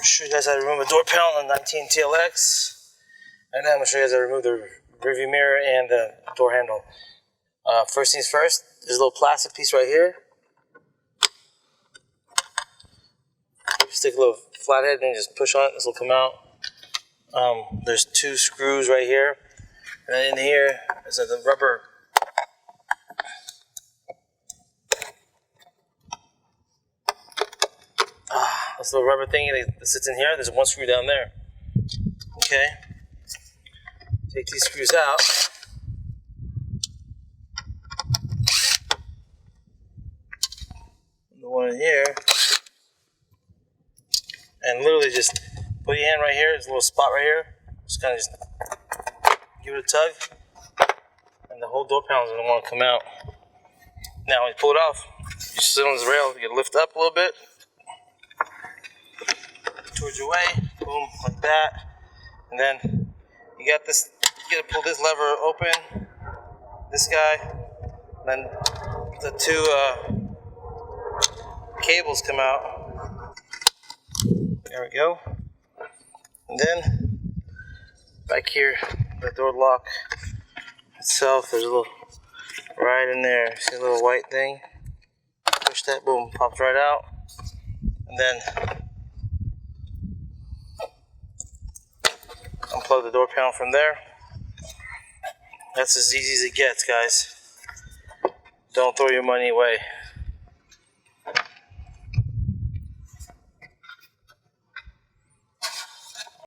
show you guys how to remove a door panel on the 19 TLX. And then I'm going to show you guys how to remove the rearview mirror and the door handle. First things first, there's a little plastic piece right here. Stick a little flathead and just push on it, this will come out. There's two screws right here. And then in here is the rubber. This little rubber thingy that sits in here. There's one screw down there. Okay. Take these screws out. The one in here. And literally just put your hand right here. There's a little spot right here. Just kind of give it a tug. And the whole door panel is going to want to come out. Now when you pull it off, you sit on this rail. You lift up a little bit. Towards your way, boom, like that, and then you got this. You gotta pull this lever open. This guy, then the two cables come out. There we go. And then back here, the door lock itself. There's a little right in there. See a little white thing? Push that, boom, pops right out, and then unplug the door panel from there. That's as easy as it gets, guys. Don't throw your money away.